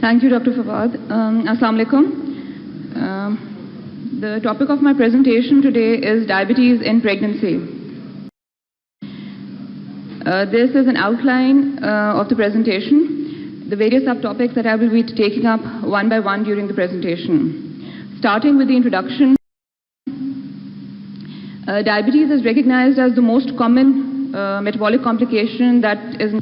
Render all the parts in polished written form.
Thank you, Dr. Fawad. Assalamu alaikum. The topic of my presentation today is diabetes in pregnancy. This is an outline of the presentation, the various subtopics that I will be taking up one by one during the presentation. Starting with the introduction, diabetes is recognized as the most common metabolic complication that is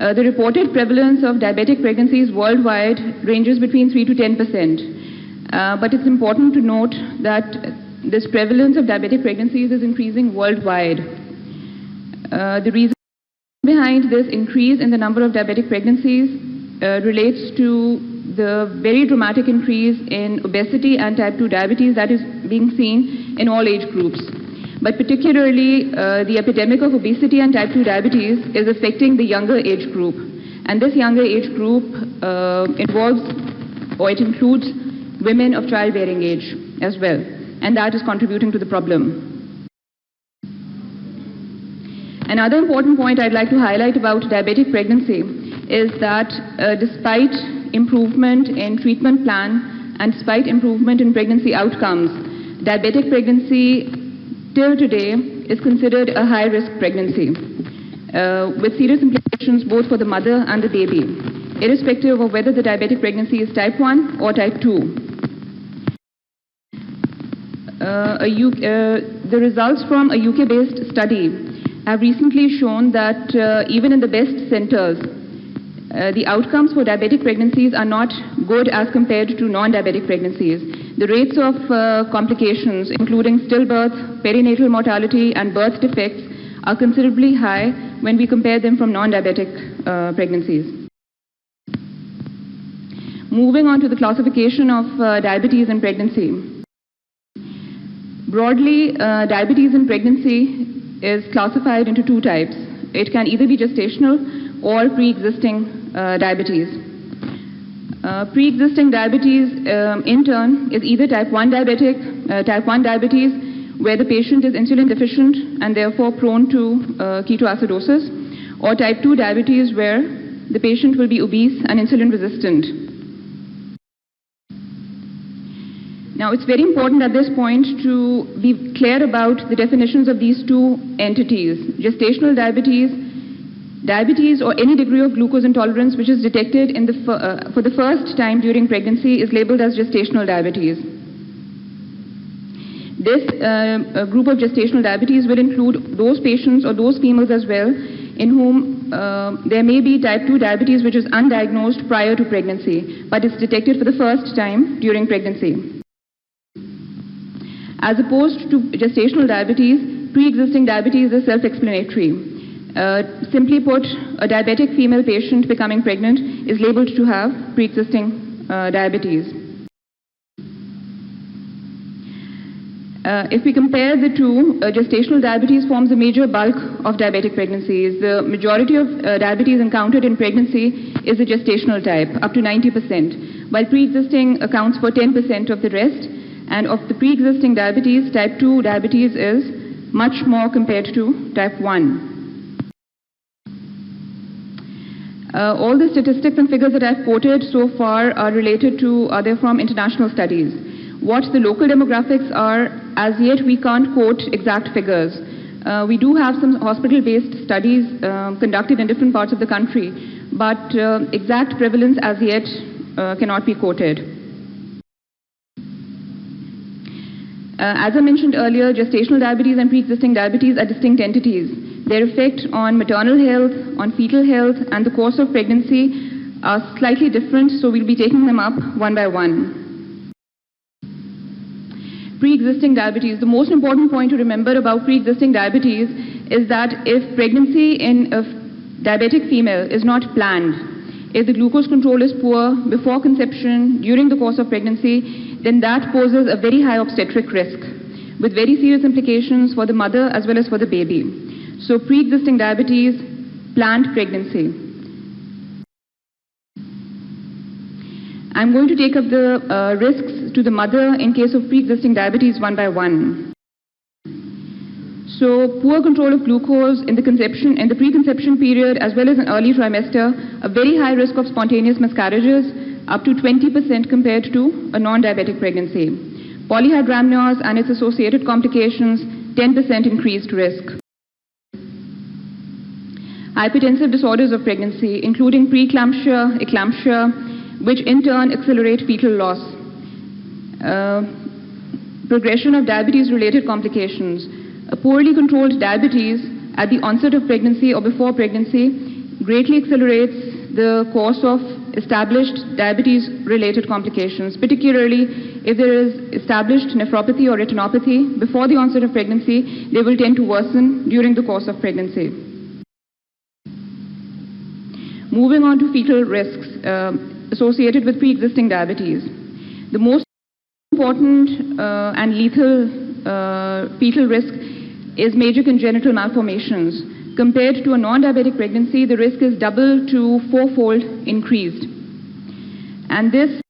the reported prevalence of diabetic pregnancies worldwide ranges between 3 to 10%. But it's important to note that this prevalence of diabetic pregnancies is increasing worldwide. The reason behind this increase in the number of diabetic pregnancies relates to the very dramatic increase in obesity and type 2 diabetes that is being seen in all age groups. But particularly, the epidemic of obesity and type 2 diabetes is affecting the younger age group. And this younger age group includes women of childbearing age as well. And that is contributing to the problem. Another important point I'd like to highlight about diabetic pregnancy is that despite improvement in treatment plan and despite improvement in pregnancy outcomes, diabetic pregnancy till today is considered a high-risk pregnancy with serious implications both for the mother and the baby, irrespective of whether the diabetic pregnancy is type 1 or type 2. The results from a UK-based study have recently shown that even in the best centers, the outcomes for diabetic pregnancies are not good as compared to non-diabetic pregnancies. The rates of complications, including stillbirth, perinatal mortality, and birth defects, are considerably high when we compare them from non-diabetic pregnancies. Moving on to the classification of diabetes in pregnancy. Broadly, diabetes in pregnancy is classified into two types. It can either be gestational or pre-existing diabetes. Pre-existing diabetes, in turn, is either type 1 diabetes, where the patient is insulin deficient and therefore prone to ketoacidosis, or type 2 diabetes, where the patient will be obese and insulin resistant. Now, it's very important at this point to be clear about the definitions of these two entities. Gestational diabetes, diabetes or any degree of glucose intolerance which is detected in for the first time during pregnancy is labeled as gestational diabetes. This group of gestational diabetes will include those patients or those females as well in whom there may be type 2 diabetes which is undiagnosed prior to pregnancy but is detected for the first time during pregnancy. As opposed to gestational diabetes, pre-existing diabetes is self-explanatory. Simply put, a diabetic female patient becoming pregnant is labeled to have pre-existing diabetes. If we compare the two, gestational diabetes forms a major bulk of diabetic pregnancies. The majority of diabetes encountered in pregnancy is the gestational type, up to 90%, while pre-existing accounts for 10% of the rest. And of the pre-existing diabetes, type 2 diabetes is much more compared to type 1. All the statistics and figures that I've quoted so far are related to, they're from international studies. What the local demographics are, as yet we can't quote exact figures. We do have some hospital-based studies conducted in different parts of the country, but exact prevalence as yet cannot be quoted. As I mentioned earlier, gestational diabetes and pre-existing diabetes are distinct entities. Their effect on maternal health, on fetal health, and the course of pregnancy are slightly different, so we'll be taking them up one by one. Pre-existing diabetes. The most important point to remember about pre-existing diabetes is that if pregnancy in a diabetic female is not planned, if the glucose control is poor before conception, during the course of pregnancy, then that poses a very high obstetric risk with very serious implications for the mother as well as for the baby. So pre-existing diabetes, planned pregnancy. I'm going to take up the risks to the mother in case of pre-existing diabetes one by one. So poor control of glucose in the preconception period as well as in early trimester, a very high risk of spontaneous miscarriages, up to 20% compared to a non-diabetic pregnancy. Polyhydramnios and its associated complications, 10% increased risk. Hypertensive disorders of pregnancy, including preeclampsia, eclampsia, which in turn accelerate fetal loss. Progression of diabetes-related complications. A poorly controlled diabetes at the onset of pregnancy or before pregnancy greatly accelerates the course of established diabetes-related complications, particularly if there is established nephropathy or retinopathy before the onset of pregnancy. They will tend to worsen during the course of pregnancy. Moving on to fetal risks associated with pre-existing diabetes. The most important and lethal fetal risk is major congenital malformations. Compared to a non-diabetic pregnancy, the risk is double to fourfold increased. And this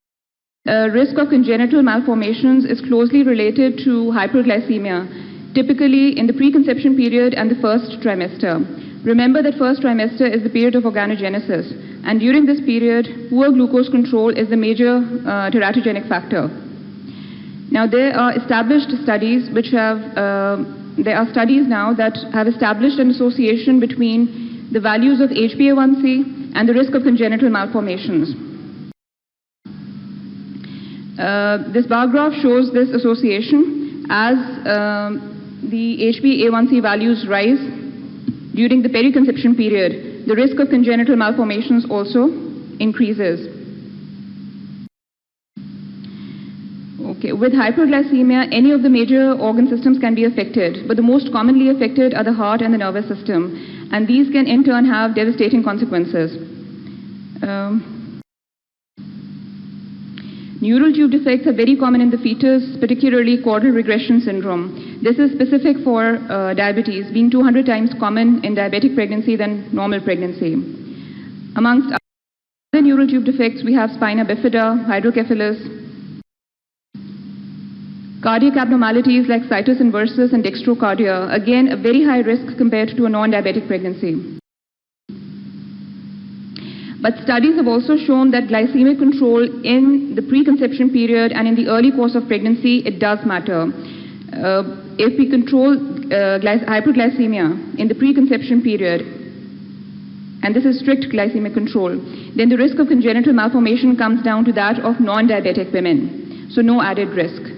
risk of congenital malformations is closely related to hyperglycemia, typically in the preconception period and the first trimester. Remember that first trimester is the period of organogenesis, and during this period, poor glucose control is the major teratogenic factor. Now, there are established studies which have there are studies now that have established an association between the values of HbA1c and the risk of congenital malformations. This bar graph shows this association as the HbA1c values rise during the periconception period. The risk of congenital malformations also increases. Okay. With hyperglycemia, any of the major organ systems can be affected, but the most commonly affected are the heart and the nervous system, and these can in turn have devastating consequences. Neural tube defects are very common in the fetus, particularly caudal regression syndrome. This is specific for diabetes, being 200 times common in diabetic pregnancy than normal pregnancy. Amongst other neural tube defects, we have spina bifida, hydrocephalus, cardiac abnormalities like situs inversus and dextrocardia, again a very high risk compared to a non-diabetic pregnancy. But studies have also shown that glycemic control in the preconception period and in the early course of pregnancy, it does matter. If we control hyperglycemia in the preconception period, and this is strict glycemic control, then the risk of congenital malformation comes down to that of non-diabetic women, so no added risk.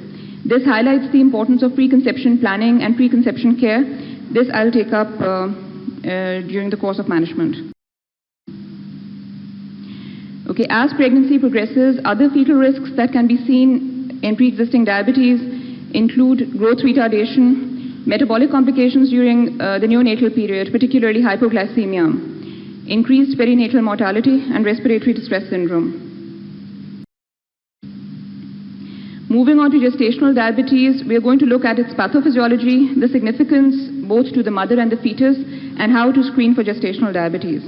This highlights the importance of preconception planning and preconception care. This I'll take up during the course of management. Okay, as pregnancy progresses, other fetal risks that can be seen in pre-existing diabetes include growth retardation, metabolic complications during the neonatal period, particularly hypoglycemia, increased perinatal mortality, and respiratory distress syndrome. Moving on to gestational diabetes, we are going to look at its pathophysiology, the significance both to the mother and the fetus, and how to screen for gestational diabetes.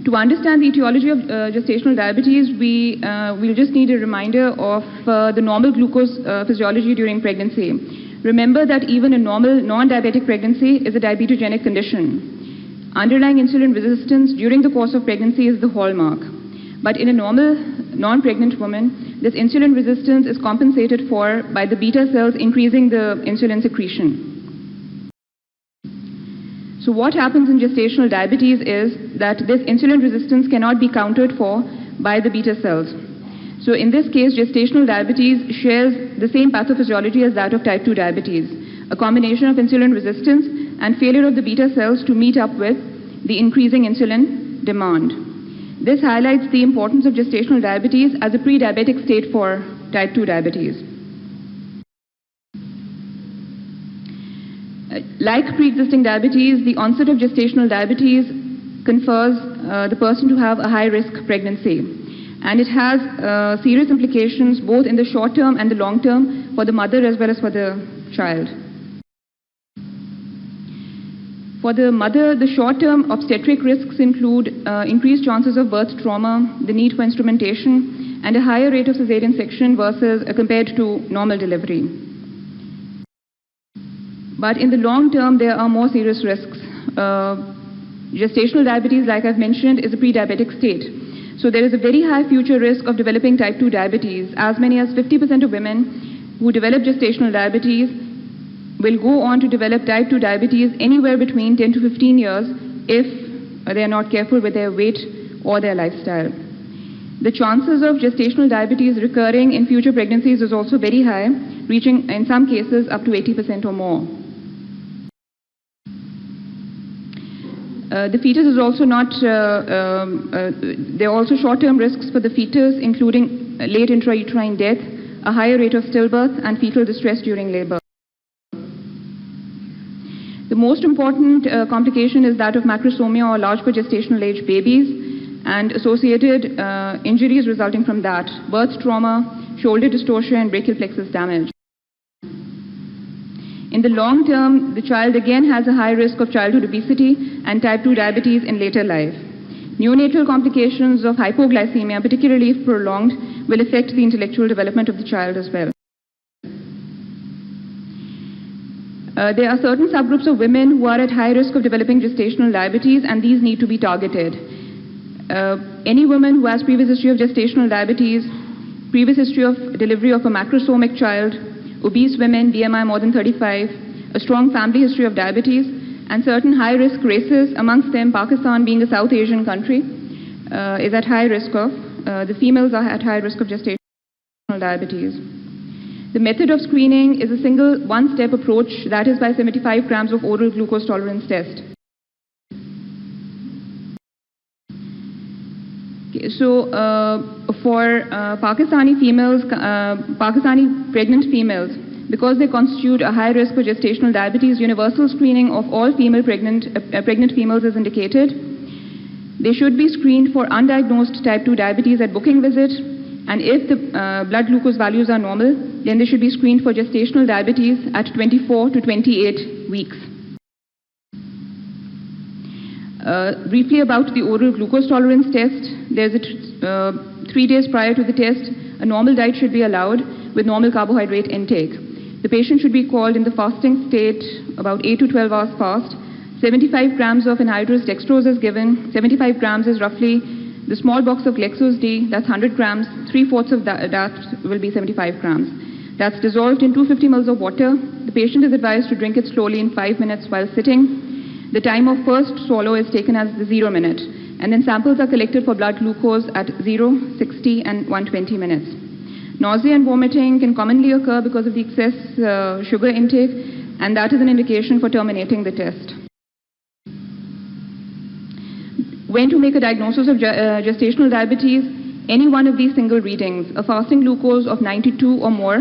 To understand the etiology of gestational diabetes, we'll just need a reminder of the normal glucose physiology during pregnancy. Remember that even a normal non-diabetic pregnancy is a diabetogenic condition. Underlying insulin resistance during the course of pregnancy is the hallmark. But in a normal non-pregnant woman, this insulin resistance is compensated for by the beta cells increasing the insulin secretion. So what happens in gestational diabetes is that this insulin resistance cannot be countered for by the beta cells. So in this case, gestational diabetes shares the same pathophysiology as that of type 2 diabetes, a combination of insulin resistance and failure of the beta cells to meet up with the increasing insulin demand. This highlights the importance of gestational diabetes as a pre-diabetic state for type 2 diabetes. Like pre-existing diabetes, the onset of gestational diabetes confers the person to have a high-risk pregnancy. And it has serious implications both in the short term and the long term for the mother as well as for the child. For the mother, the short-term obstetric risks include increased chances of birth trauma, the need for instrumentation, and a higher rate of cesarean section versus compared to normal delivery. But in the long term, there are more serious risks. Gestational diabetes, like I've mentioned, is a pre-diabetic state. So there is a very high future risk of developing type 2 diabetes. As many as 50% of women who develop gestational diabetes will go on to develop type 2 diabetes anywhere between 10 to 15 years if they are not careful with their weight or their lifestyle. The chances of gestational diabetes recurring in future pregnancies is also very high, reaching in some cases up to 80% or more. The fetus is also not, there are also short-term risks for the fetus, including late intrauterine death, a higher rate of stillbirth, and fetal distress during labor. The most important complication is that of macrosomia, or large for gestational age babies, and associated injuries resulting from that: birth trauma, shoulder distortion, and brachial plexus damage. In the long term, the child again has a high risk of childhood obesity and type 2 diabetes in later life. Neonatal complications of hypoglycemia, particularly if prolonged, will affect the intellectual development of the child as well. There are certain subgroups of women who are at high risk of developing gestational diabetes, and these need to be targeted. Any woman who has previous history of gestational diabetes, previous history of delivery of a macrosomic child, obese women, BMI more than 35, a strong family history of diabetes, and certain high-risk races, amongst them Pakistan being a South Asian country, is at high risk of, the females are at high risk of gestational diabetes. The method of screening is a single one-step approach, that is by 75 grams of oral glucose tolerance test. So, for Pakistani females, Pakistani pregnant females, because they constitute a high risk for gestational diabetes, universal screening of all female pregnant females is indicated. They should be screened for undiagnosed type 2 diabetes at booking visit, and if the blood glucose values are normal, then they should be screened for gestational diabetes at 24 to 28 weeks. Briefly about the oral glucose tolerance test, there's 3 days prior to the test, a normal diet should be allowed with normal carbohydrate intake. The patient should be called in the fasting state, about 8 to 12 hours fast. 75 grams of anhydrous dextrose is given. 75 grams is roughly the small box of Lexos D, that's 100 grams. 3/4 of that will be 75 grams. That's dissolved in 250 ml of water. The patient is advised to drink it slowly in 5 minutes while sitting. The time of first swallow is taken as the 0 minute, and then samples are collected for blood glucose at 0, 60, and 120 minutes. Nausea and vomiting can commonly occur because of the excess sugar intake, and that is an indication for terminating the test. When to make a diagnosis of gestational diabetes? Any one of these single readings: a fasting glucose of 92 or more,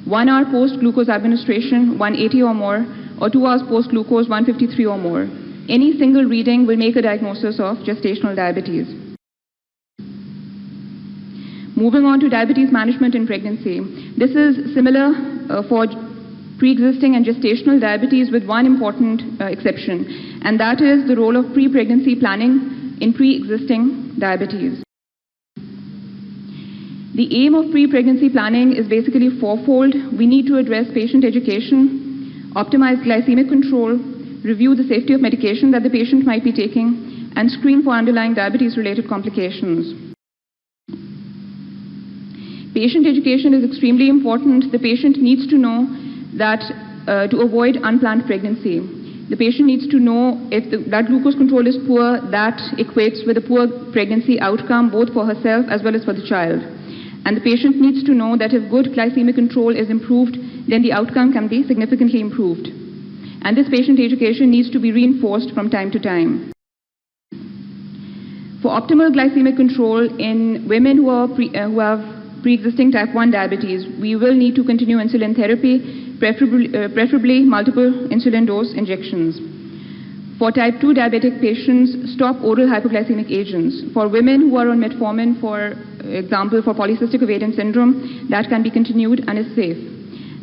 1 hour post-glucose administration 180 or more, or 2 hours post-glucose 153 or more. Any single reading will make a diagnosis of gestational diabetes. Moving on to diabetes management in pregnancy. This is similar for pre-existing and gestational diabetes, with one important exception, and that is the role of pre-pregnancy planning in pre-existing diabetes. The aim of pre-pregnancy planning is basically fourfold. We need to address patient education, optimize glycemic control, review the safety of medication that the patient might be taking, and screen for underlying diabetes-related complications. Patient education is extremely important. The patient needs to know that to avoid unplanned pregnancy. The patient needs to know if the blood glucose control is poor, that equates with a poor pregnancy outcome both for herself as well as for the child. And the patient needs to know that if good glycemic control is improved, then the outcome can be significantly improved. And this patient education needs to be reinforced from time to time. For optimal glycemic control in women who have pre-existing type 1 diabetes, we will need to continue insulin therapy, preferably multiple insulin dose injections. For type 2 diabetic patients, stop oral hypoglycemic agents. For women who are on metformin, for example, for polycystic ovarian syndrome, that can be continued and is safe.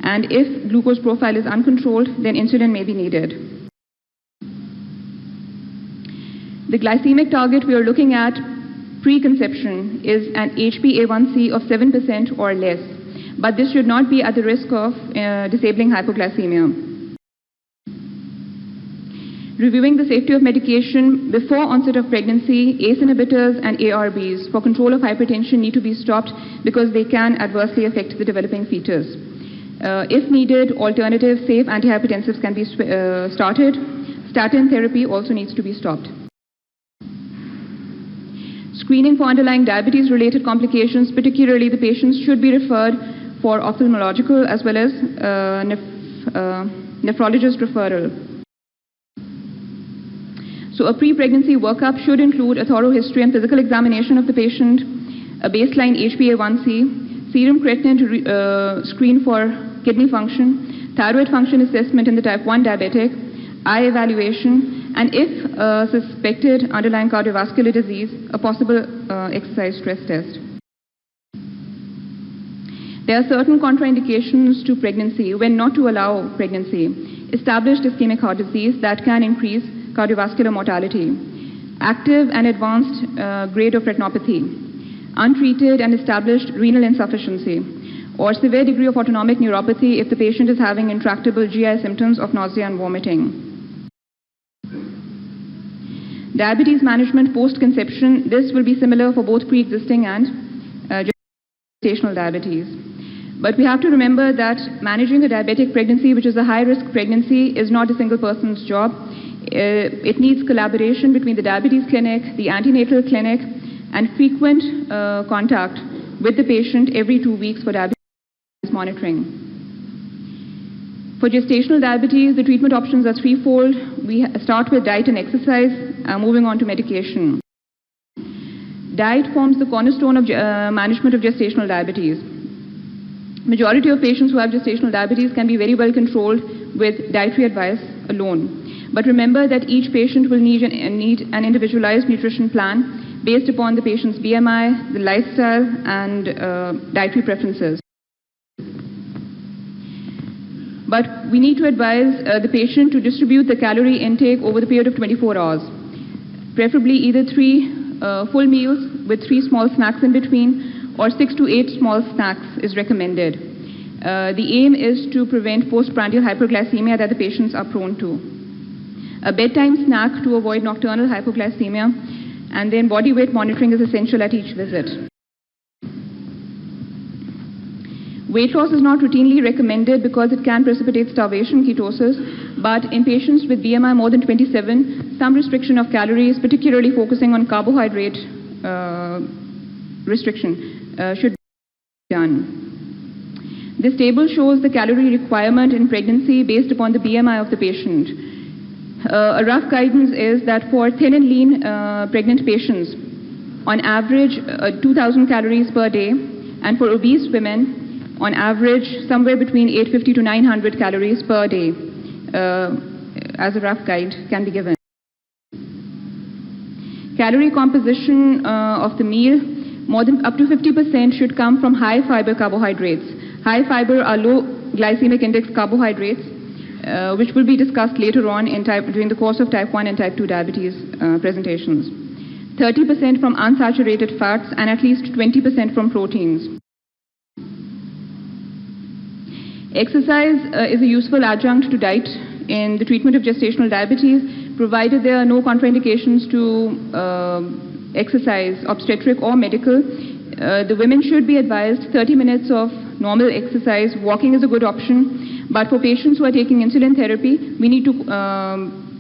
And if glucose profile is uncontrolled, then insulin may be needed. The glycemic target we are looking at pre-conception is an HbA1c of 7% or less, but this should not be at the risk of disabling hypoglycemia. Reviewing the safety of medication before onset of pregnancy, ACE inhibitors and ARBs for control of hypertension need to be stopped because they can adversely affect the developing fetus. If needed, alternative safe antihypertensives can be started. Statin therapy also needs to be stopped. Screening for underlying diabetes-related complications, particularly the patients should be referred for ophthalmological as well as nephrologist referral. So a pre-pregnancy workup should include a thorough history and physical examination of the patient, a baseline HbA1c, serum creatinine to screen for kidney function, thyroid function assessment in the type 1 diabetic, eye evaluation, and if suspected underlying cardiovascular disease, a possible exercise stress test. There are certain contraindications to pregnancy when not to allow pregnancy. Established ischemic heart disease that can increase cardiovascular mortality. Active and advanced grade of retinopathy. Untreated and established renal insufficiency. Or severe degree of autonomic neuropathy if the patient is having intractable GI symptoms of nausea and vomiting. Diabetes management post-conception, this will be similar for both pre-existing and gestational diabetes. But we have to remember that managing a diabetic pregnancy, which is a high-risk pregnancy, is not a single person's job. It needs collaboration between the diabetes clinic, the antenatal clinic, and frequent contact with the patient every 2 weeks for diabetes monitoring. For gestational diabetes, the treatment options are threefold. We start with diet and exercise, moving on to medication. Diet forms the cornerstone of management of gestational diabetes. Majority of patients who have gestational diabetes can be very well controlled with dietary advice alone. But remember that each patient will need an individualized nutrition plan based upon the patient's BMI, the lifestyle, and dietary preferences. But we need to advise the patient to distribute the calorie intake over the period of 24 hours. Preferably either 3 full meals with 3 small snacks in between, or 6 to 8 small snacks is recommended. The aim is to prevent postprandial hyperglycemia that the patients are prone to. A bedtime snack to avoid nocturnal hypoglycemia, and then body weight monitoring is essential at each visit. Weight loss is not routinely recommended because it can precipitate starvation, ketosis, but in patients with BMI more than 27, some restriction of calories, particularly focusing on carbohydrate restriction, should be done. This table shows the calorie requirement in pregnancy based upon the BMI of the patient. A rough guidance is that for thin and lean pregnant patients, on average 2,000 calories per day, and for obese women, on average somewhere between 850 to 900 calories per day, as a rough guide can be given. Calorie composition of the meal, more than up to 50% should come from high fiber carbohydrates. High fiber are low glycemic index carbohydrates, which will be discussed later on during the course of type 1 and type 2 diabetes presentations. 30% from unsaturated fats and at least 20% from proteins. Exercise is a useful adjunct to diet in the treatment of gestational diabetes, provided there are no contraindications to exercise, obstetric or medical. The women should be advised 30 minutes of normal exercise. Walking is a good option, but for patients who are taking insulin therapy, we need to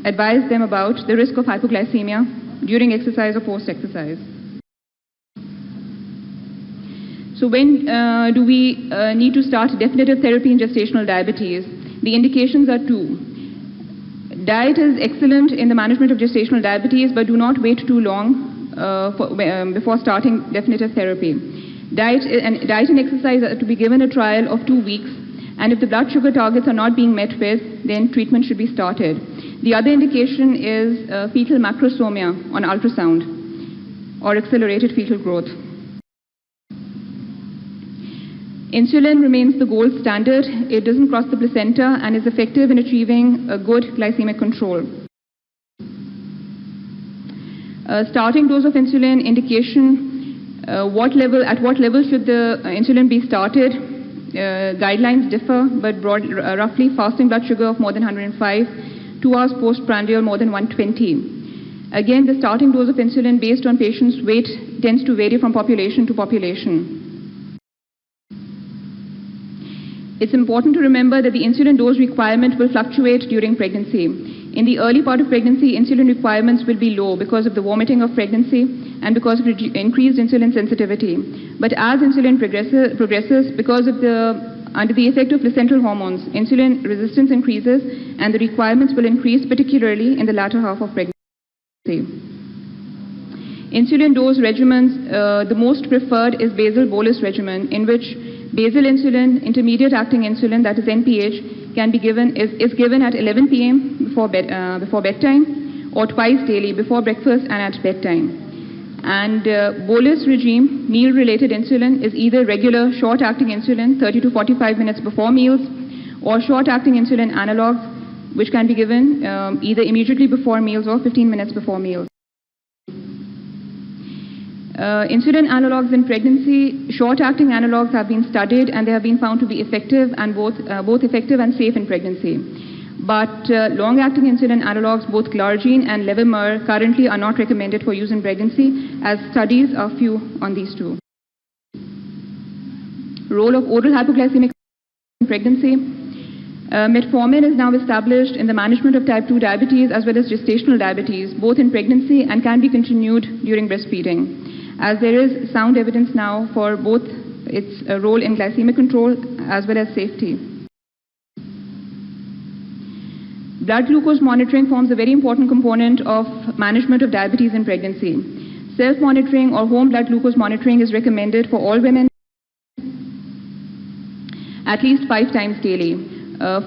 advise them about the risk of hypoglycemia during exercise or post-exercise. So when do we need to start definitive therapy in gestational diabetes? The indications are 2. Diet is excellent in the management of gestational diabetes, but do not wait too long before starting definitive therapy. Diet and exercise are to be given a trial of 2 weeks, and if the blood sugar targets are not being met with, then treatment should be started. The other indication is fetal macrosomia on ultrasound, or accelerated fetal growth. Insulin remains the gold standard. It doesn't cross the placenta and is effective in achieving a good glycemic control. Starting dose of insulin indication, at what level should the insulin be started? Guidelines differ, but roughly fasting blood sugar of more than 105 2 hours postprandial more than 120. Again, the starting dose of insulin based on patient's weight tends to vary from population to population. It's important to remember that the insulin dose requirement will fluctuate during pregnancy. In the early part of pregnancy, insulin requirements will be low because of the vomiting of pregnancy and because of increased insulin sensitivity. But as insulin progresses because of under the effect of placental hormones, insulin resistance increases and the requirements will increase, particularly in the latter half of pregnancy. Insulin dose regimens, the most preferred is basal bolus regimen, in which basal insulin, intermediate acting insulin, that is NPH, is given at 11 p.m. before bedtime, or twice daily before breakfast and at bedtime. And bolus regime, meal-related insulin, is either regular short-acting insulin, 30 to 45 minutes before meals, or short-acting insulin analogs, which can be given either immediately before meals or 15 minutes before meals. Insulin analogs in pregnancy, short-acting analogs have been studied and they have been found to be effective and both effective and safe in pregnancy. But long-acting insulin analogs, both glargine and levemir, currently are not recommended for use in pregnancy, as studies are few on these two. Role of oral hypoglycemic in pregnancy. Metformin is now established in the management of type 2 diabetes as well as gestational diabetes, both in pregnancy and can be continued during breastfeeding, as there is sound evidence now for both its role in glycemic control as well as safety. Blood glucose monitoring forms a very important component of management of diabetes in pregnancy. Self-monitoring or home blood glucose monitoring is recommended for all women at least 5 times daily.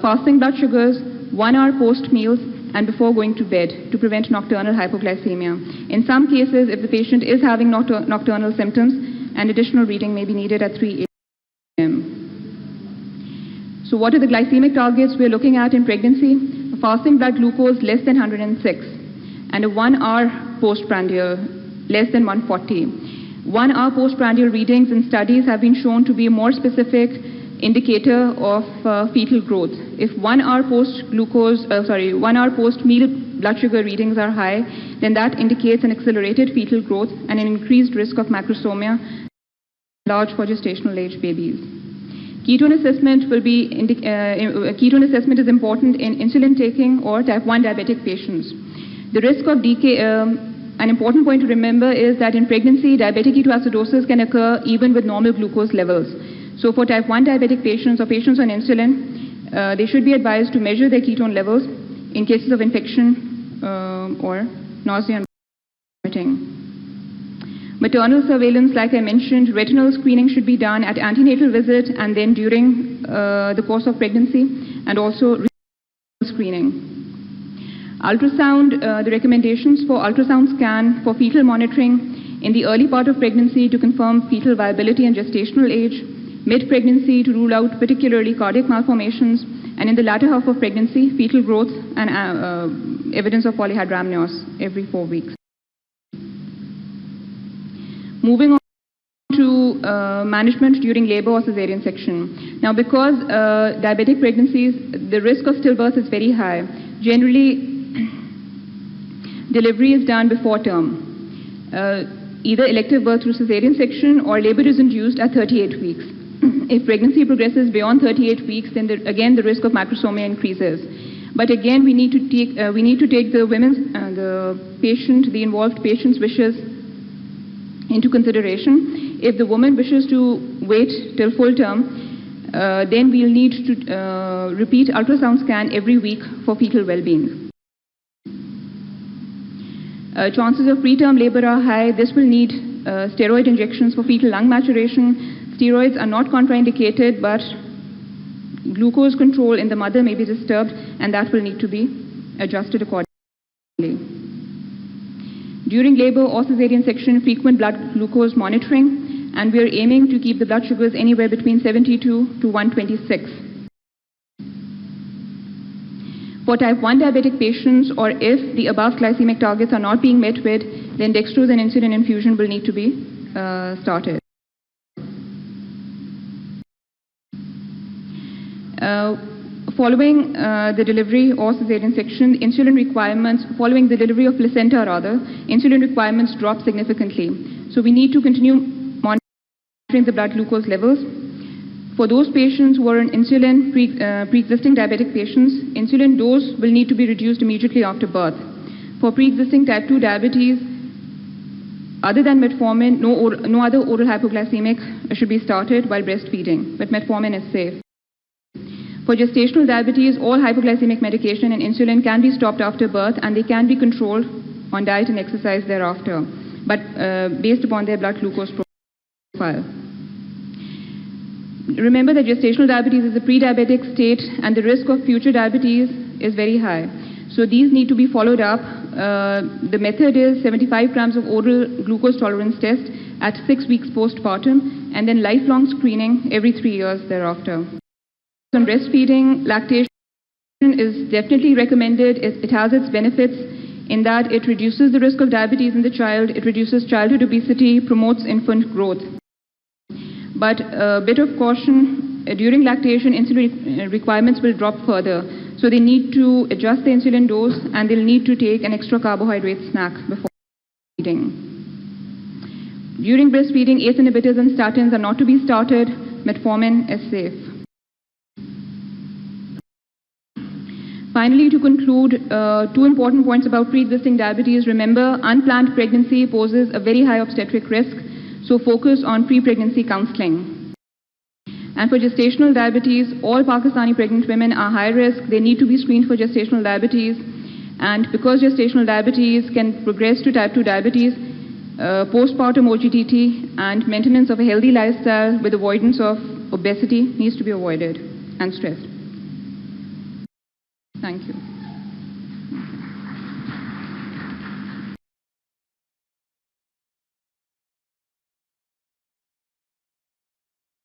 Fasting blood sugars 1 hour post meals and before going to bed to prevent nocturnal hypoglycemia. In some cases, if the patient is having nocturnal symptoms, an additional reading may be needed at 3 a.m. So what are the glycemic targets we're looking at in pregnancy? Fasting blood glucose less than 106 and a 1 hour postprandial less than 140. 1 hour postprandial readings in studies have been shown to be a more specific indicator of fetal growth. If 1 hour post meal blood sugar readings are high, then that indicates an accelerated fetal growth and an increased risk of macrosomia, large for gestational age babies. Ketone assessment ketone assessment is important in insulin taking or type 1 diabetic patients. The risk of decay, an important point to remember is that in pregnancy, diabetic ketoacidosis can occur even with normal glucose levels. So for type 1 diabetic patients or patients on insulin, they should be advised to measure their ketone levels in cases of infection or nausea and vomiting. Maternal surveillance, like I mentioned, retinal screening should be done at antenatal visit and then during the course of pregnancy, and also screening. Ultrasound, the recommendations for ultrasound scan for fetal monitoring in the early part of pregnancy to confirm fetal viability and gestational age, mid-pregnancy to rule out particularly cardiac malformations, and in the latter half of pregnancy, fetal growth and evidence of polyhydramnios every 4 weeks. Moving on to management during labor or cesarean section. Now, because diabetic pregnancies, the risk of stillbirth is very high. Generally, delivery is done before term. Either elective birth through cesarean section or labor is induced at 38 weeks. If pregnancy progresses beyond 38 weeks, then again the risk of macrosomia increases. But again, we need to take the involved patient's wishes into consideration. If the woman wishes to wait till full term, then we'll need to repeat ultrasound scan every week for fetal well-being. Chances of preterm labor are high. This will need steroid injections for fetal lung maturation. Steroids are not contraindicated, but glucose control in the mother may be disturbed, and that will need to be adjusted accordingly. During labor or cesarean section, frequent blood glucose monitoring, and we are aiming to keep the blood sugars anywhere between 72 to 126. For type 1 diabetic patients, or if the above glycemic targets are not being met with, then dextrose and insulin infusion will need to be started. following the delivery or cesarean section, insulin requirements, following the delivery of placenta rather, insulin requirements drop significantly. So we need to continue monitoring the blood glucose levels. For those patients who are on insulin, pre-existing diabetic patients, insulin dose will need to be reduced immediately after birth. For pre-existing type 2 diabetes, other than metformin, no other oral hypoglycemic should be started while breastfeeding, but metformin is safe. For gestational diabetes, all hypoglycemic medication and insulin can be stopped after birth, and they can be controlled on diet and exercise thereafter, but based upon their blood glucose profile. Remember that gestational diabetes is a pre-diabetic state, and the risk of future diabetes is very high. So these need to be followed up. The method is 75 grams of oral glucose tolerance test at 6 weeks postpartum, and then lifelong screening every 3 years thereafter. On breastfeeding, lactation is definitely recommended. It has its benefits in that it reduces the risk of diabetes in the child, it reduces childhood obesity, promotes infant growth. But a bit of caution, during lactation, insulin requirements will drop further. So they need to adjust the insulin dose, and they'll need to take an extra carbohydrate snack before feeding. During breastfeeding, ACE inhibitors and statins are not to be started. Metformin is safe. Finally, to conclude, two important points about pre-existing diabetes. Remember, unplanned pregnancy poses a very high obstetric risk, so focus on pre-pregnancy counseling. And for gestational diabetes, all Pakistani pregnant women are high risk. They need to be screened for gestational diabetes. And because gestational diabetes can progress to type 2 diabetes, postpartum OGTT and maintenance of a healthy lifestyle with avoidance of obesity needs to be avoided and stressed. Thank you.